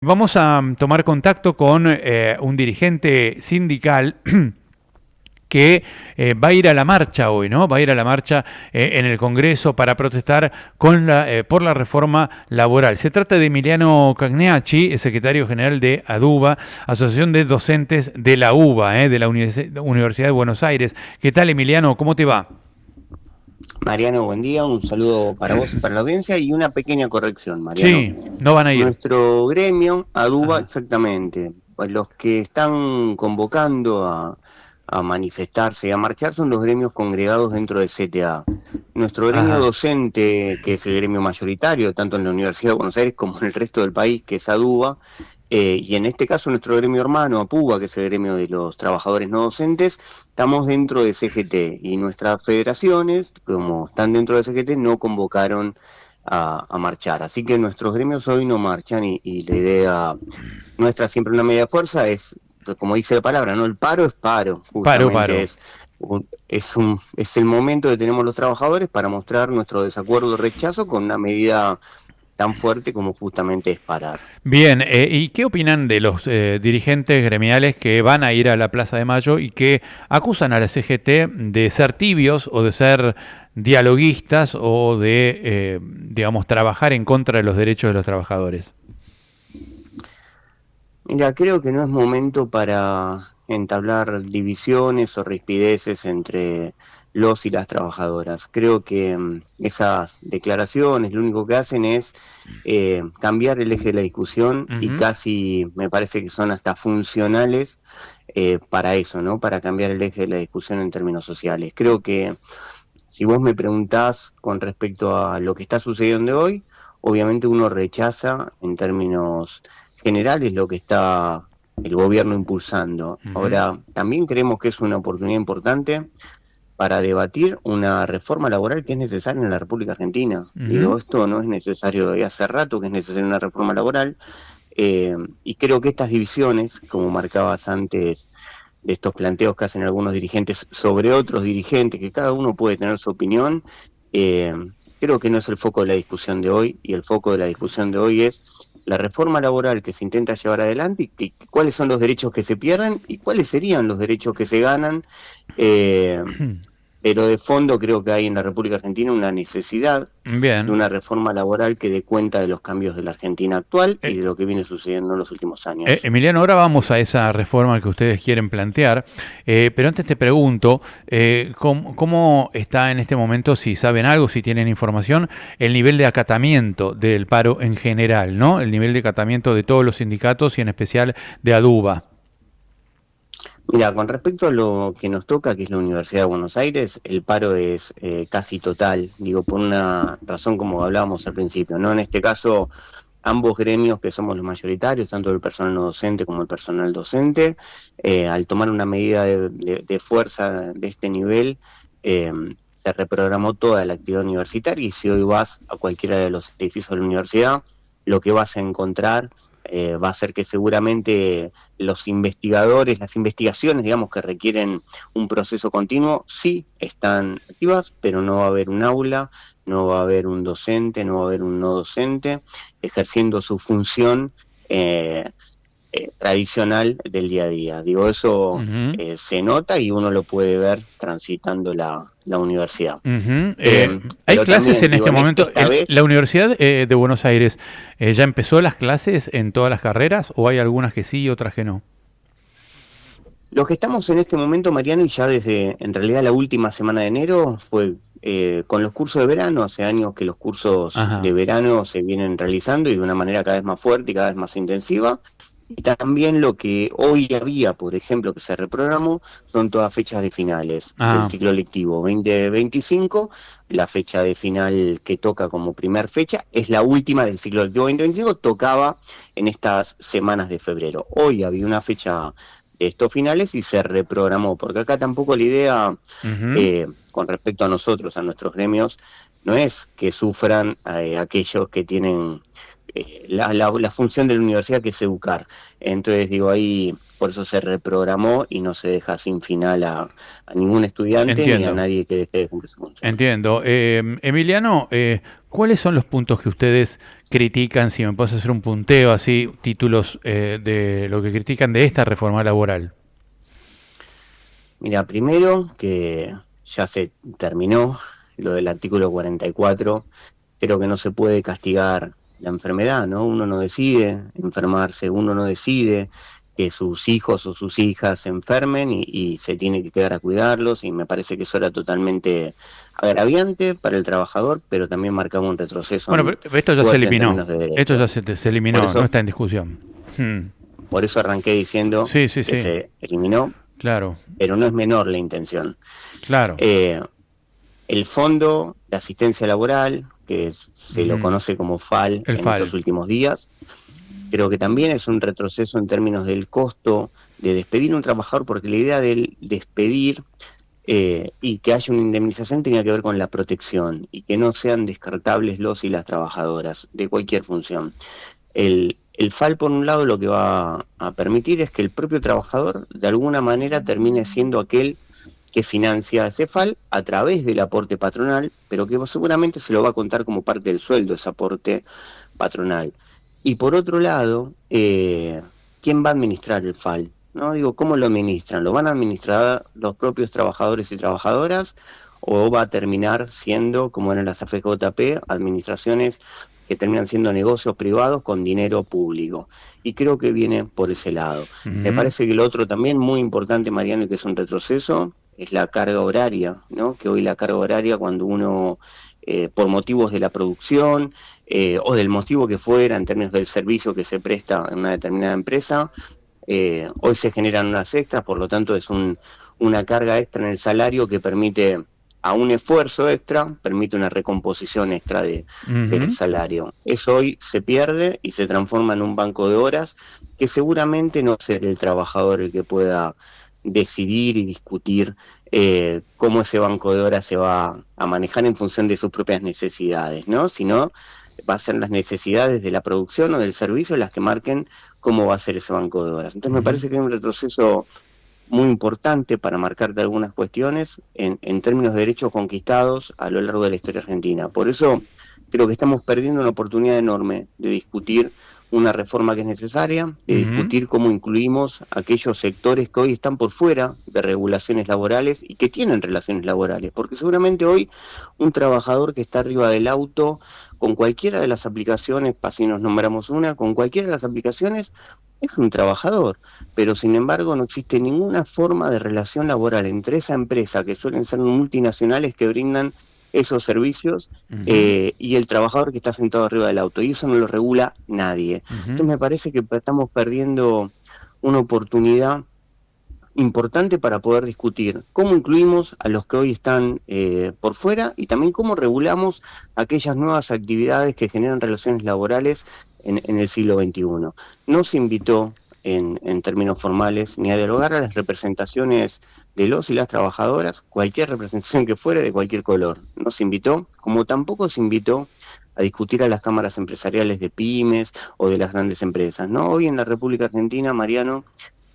Vamos a tomar contacto con un dirigente sindical que va a ir a la marcha hoy, ¿no? Va a ir a la marcha en el Congreso para protestar por la reforma laboral. Se trata de Emiliano Cagneacci, secretario general de ADUBA, Asociación de Docentes de la UBA, de la Universidad de Buenos Aires. ¿Qué tal, Emiliano? ¿Cómo te va? Mariano, buen día, un saludo para vos y para la audiencia y una pequeña corrección, Mariano. Sí, no van a ir. Nuestro gremio, ADUBA, Ajá. exactamente, pues los que están convocando a manifestarse y a marchar son los gremios congregados dentro de CTA. Nuestro gremio Ajá. docente, que es el gremio mayoritario, tanto en la Universidad de Buenos Aires como en el resto del país, que es ADUBA, y en este caso nuestro gremio hermano, APUBA, que es el gremio de los trabajadores no docentes, estamos dentro de CGT y nuestras federaciones, como están dentro de CGT, no convocaron a marchar. Así que nuestros gremios hoy no marchan y la idea nuestra, siempre una media fuerza, es, como dice la palabra, ¿no? El paro es paro, Paro, justamente paro. es el momento que tenemos los trabajadores para mostrar nuestro desacuerdo y rechazo con una medida tan fuerte como justamente es parar. Bien, ¿y qué opinan de los dirigentes gremiales que van a ir a la Plaza de Mayo y que acusan a la CGT de ser tibios o de ser dialoguistas o de, digamos, trabajar en contra de los derechos de los trabajadores? Mira, creo que no es momento para entablar divisiones o rispideces entre los y las trabajadoras. Creo que esas declaraciones lo único que hacen es cambiar el eje de la discusión y Ujú. casi me parece que son hasta funcionales para eso, ¿no? Para cambiar el eje de la discusión en términos sociales. Creo que si vos me preguntás con respecto a lo que está sucediendo hoy, obviamente uno rechaza en términos generales lo que está el gobierno impulsando. Ujú. Ahora, también creemos que es una oportunidad importante para debatir una reforma laboral que es necesaria en la República Argentina. Ujú. Digo, esto no es necesario, y hace rato que es necesaria una reforma laboral, y creo que estas divisiones, como marcabas antes, de estos planteos que hacen algunos dirigentes sobre otros dirigentes, que cada uno puede tener su opinión, eh, creo que no es el foco de la discusión de hoy, y el foco de la discusión de hoy es la reforma laboral que se intenta llevar adelante y cuáles son los derechos que se pierden y cuáles serían los derechos que se ganan. Eh, pero de fondo creo que hay en la República Argentina una necesidad de Bien. una reforma laboral que dé cuenta de los cambios de la Argentina actual y Eh, de lo que viene sucediendo en los últimos años. Emiliano, ahora vamos a esa reforma que ustedes quieren plantear, pero antes te pregunto, ¿cómo está en este momento, si saben algo, si tienen información, el nivel de acatamiento del paro en general, ¿no? El nivel de acatamiento de todos los sindicatos y en especial de ADUBA. Mira, con respecto a lo que nos toca, que es la Universidad de Buenos Aires, el paro es casi total, digo, por una razón como hablábamos al principio, ¿no? En este caso, ambos gremios que somos los mayoritarios, tanto el personal no docente como el personal docente, al tomar una medida de fuerza de este nivel, eh, se reprogramó toda la actividad universitaria y si hoy vas a cualquiera de los edificios de la universidad, lo que vas a encontrar va a ser que seguramente los investigadores, las investigaciones, digamos, que requieren un proceso continuo, sí están activas, pero no va a haber un aula, no va a haber un docente, no va a haber un no docente ejerciendo su función tradicional del día a día. Digo, eso Ujú. se nota y uno lo puede ver transitando la universidad. Ujú. ¿Hay Pero clases también, en digo, este momento? esta vez ¿La Universidad de Buenos Aires ya empezó las clases en todas las carreras o hay algunas que sí y otras que no? los que estamos en este momento, Mariano, y ya desde en realidad la última semana de enero, fue con los cursos de verano, hace años que los cursos de Ajá. verano se vienen realizando y de una manera cada vez más fuerte y cada vez más intensiva. Y también lo que hoy había, por ejemplo, que se reprogramó, son todas fechas de finales del Ah, ciclo lectivo 2025. La fecha de final que toca como primer fecha es la última del ciclo lectivo 2025, tocaba en estas semanas de febrero. Hoy había una fecha de estos finales y se reprogramó, porque acá tampoco la idea, ujú. con respecto a nosotros, a nuestros gremios, no es que sufran aquellos que tienen la función de la universidad, que es educar. Entonces, digo, ahí por eso se reprogramó y no se deja sin final a ningún estudiante ni a Entiendo. nadie que deje de cumplir su función. Entiendo. Emiliano, ¿cuáles son los puntos que ustedes critican? Si me puedes hacer un punteo, así, títulos de lo que critican de esta reforma laboral. Mira, primero que ya se terminó lo del artículo 44. Creo que no se puede castigar la enfermedad, ¿no? Uno no decide enfermarse, uno no decide que sus hijos o sus hijas se enfermen y se tiene que quedar a cuidarlos, y me parece que eso era totalmente agraviante para el trabajador, pero también marcaba un retroceso Bueno, pero esto ya se fuerte en eliminó. términos de Esto derechos. ya se Por eliminó, no eso, está en discusión. Hmm. por eso arranqué diciendo Sí, sí, que sí. se eliminó, Claro, pero no es menor la intención. claro. Eh, el Fondo de Asistencia Laboral, se lo Ujú. conoce como FAL El en estos FAL. últimos días, creo que también es un retroceso en términos del costo de despedir a un trabajador, porque la idea del despedir y que haya una indemnización tenía que ver con la protección y que no sean descartables los y las trabajadoras de cualquier función. El FAL, por un lado, lo que va a permitir es que el propio trabajador de alguna manera termine siendo aquel que financia ese FAL a través del aporte patronal, pero que seguramente se lo va a contar como parte del sueldo, ese aporte patronal. Y por otro lado, ¿quién va a administrar el FAL? ¿No? Digo, ¿cómo lo administran? ¿Lo van a administrar los propios trabajadores y trabajadoras? ¿O va a terminar siendo, como en las AFJP, administraciones que terminan siendo negocios privados con dinero público? Y creo que viene por ese lado. Me Ujú. parece que lo otro también muy importante, Mariano, y que es un retroceso, es la carga horaria, ¿no? Que hoy la carga horaria, cuando uno, por motivos de la producción, o del motivo que fuera, en términos del servicio que se presta en una determinada empresa, hoy se generan unas extras, por lo tanto es una carga extra en el salario que permite, a un esfuerzo extra, permite una recomposición extra del Ujú. salario. Eso hoy se pierde y se transforma en un banco de horas que seguramente no será el trabajador el que pueda decidir y discutir cómo ese banco de horas se va a manejar en función de sus propias necesidades, ¿no? Sino va a ser las necesidades de la producción o del servicio las que marquen cómo va a ser ese banco de horas. Entonces me Ujú. parece que hay un retroceso muy importante para marcarte algunas cuestiones en términos de derechos conquistados a lo largo de la historia argentina. Por eso creo que estamos perdiendo una oportunidad enorme de discutir una reforma que es necesaria, de Ujú. discutir cómo incluimos aquellos sectores que hoy están por fuera de regulaciones laborales y que tienen relaciones laborales, porque seguramente hoy un trabajador que está arriba del auto, con cualquiera de las aplicaciones, si nos nombramos una, con cualquiera de las aplicaciones, es un trabajador, pero sin embargo no existe ninguna forma de relación laboral entre esa empresa, que suelen ser multinacionales que brindan esos servicios, Ujú. y el trabajador que está sentado arriba del auto, y eso no lo regula nadie. Ujú. Entonces me parece que estamos perdiendo una oportunidad importante para poder discutir cómo incluimos a los que hoy están por fuera, y también cómo regulamos aquellas nuevas actividades que generan relaciones laborales en el siglo XXI. No se invitó en términos formales ni a dialogar a las representaciones de los y las trabajadoras, cualquier representación que fuera, de cualquier color. No se invitó, como tampoco se invitó a discutir a las cámaras empresariales de pymes o de las grandes empresas. ¿No? Hoy en la República Argentina, Mariano,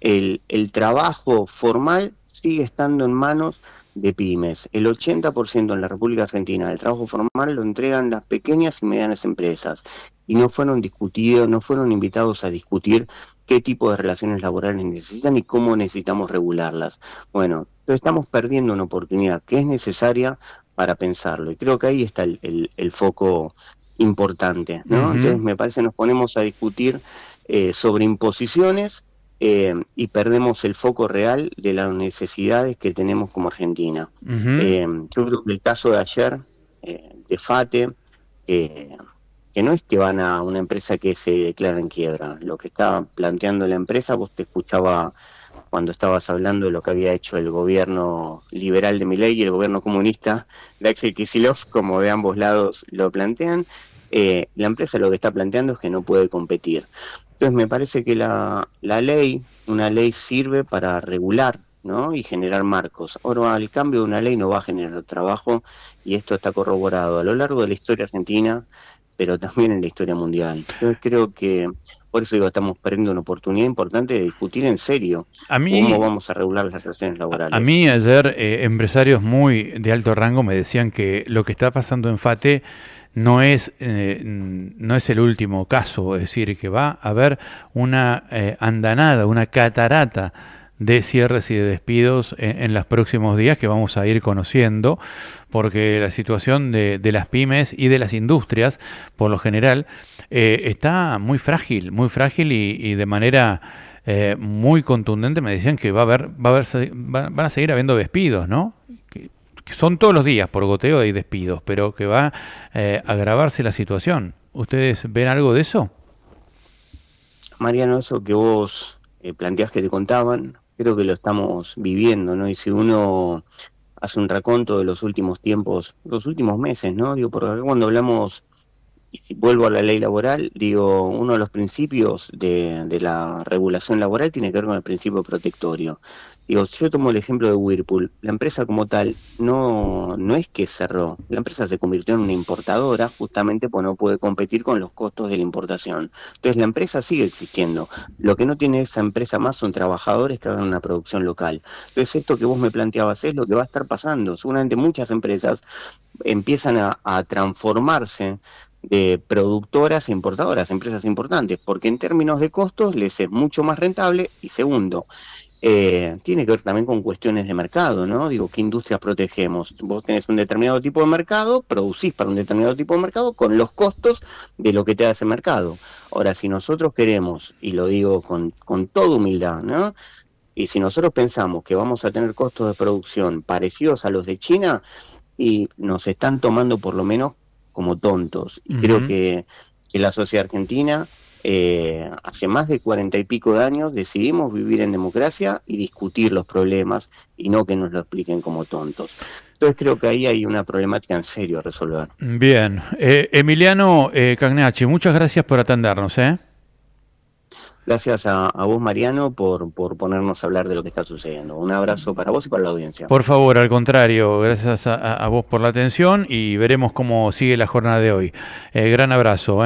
el trabajo formal sigue estando en manos de pymes. El 80% en la República Argentina del trabajo formal lo entregan las pequeñas y medianas empresas, y no fueron discutidos, no fueron invitados a discutir qué tipo de relaciones laborales necesitan y cómo necesitamos regularlas. Bueno, entonces estamos perdiendo una oportunidad que es necesaria para pensarlo, y creo que ahí está el foco importante, ¿no? Entonces Ujú. me parece que nos ponemos a discutir sobre imposiciones, y perdemos el foco real de las necesidades que tenemos como Argentina. Ujú. Yo creo que el caso de ayer, de FATE, eh, que no es que van a una empresa que se declara en quiebra, lo que está planteando la empresa, vos te escuchaba cuando estabas hablando de lo que había hecho el gobierno liberal de Milei y el gobierno comunista de Axel Kicillof, como de ambos lados lo plantean. La empresa lo que está planteando es que no puede competir. Entonces me parece que la ley, una ley sirve para regular, ¿no? Y generar marcos. Ahora, al cambio de una ley no va a generar trabajo, y esto está corroborado a lo largo de la historia argentina. pero también en la historia mundial. Entonces creo que, por eso digo, estamos perdiendo una oportunidad importante de discutir en serio A cómo mí, vamos a regular las relaciones a laborales. mí ayer empresarios muy de alto rango me decían que lo que está pasando en FATE no es el último caso, es decir, que va a haber una andanada, una catarata de cierres y de despidos en los próximos días que vamos a ir conociendo, porque la situación de las pymes y de las industrias, por lo general, está muy frágil y de manera muy contundente me decían que van a seguir habiendo despidos, ¿no? Que son todos los días por goteo hay despidos, pero que va a agravarse la situación. ¿Ustedes ven algo de eso? Mariano, eso que vos planteás que te contaban, creo que lo estamos viviendo, ¿no? Y si uno hace un raconto de los últimos tiempos, los últimos meses, ¿no? Digo, porque acá cuando hablamos, y si vuelvo a la ley laboral, digo, uno de los principios de la regulación laboral tiene que ver con el principio protectorio. Digo, si yo tomo el ejemplo de Whirlpool, la empresa como tal no es que cerró, la empresa se convirtió en una importadora justamente porque no puede competir con los costos de la importación. Entonces la empresa sigue existiendo. Lo que no tiene esa empresa más son trabajadores que hagan una producción local. Entonces esto que vos me planteabas es lo que va a estar pasando. Seguramente muchas empresas empiezan a transformarse de productoras e importadoras, empresas importantes, porque en términos de costos les es mucho más rentable. Y segundo, tiene que ver también con cuestiones de mercado, ¿no? Digo, ¿qué industrias protegemos? Vos tenés un determinado tipo de mercado, producís para un determinado tipo de mercado con los costos de lo que te da ese mercado. Ahora, si nosotros queremos, y lo digo con toda humildad, ¿no? Y si nosotros pensamos que vamos a tener costos de producción parecidos a los de China, y nos están tomando por lo menos como tontos. Y creo Ujú. que la sociedad argentina, hace más de 40 y pico de años, decidimos vivir en democracia y discutir los problemas y no que nos lo expliquen como tontos. Entonces creo que ahí hay una problemática en serio a resolver. Bien. Emiliano Cagnacci, muchas gracias por atendernos, ¿eh? Gracias a vos, Mariano, por ponernos a hablar de lo que está sucediendo. Un abrazo para vos y para la audiencia. Por favor, al contrario, gracias a vos por la atención y veremos cómo sigue la jornada de hoy. Gran abrazo.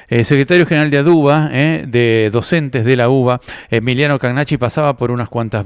Secretario General de ADUBA, de docentes de la UBA, Emiliano Cagnacci, pasaba por unas cuantas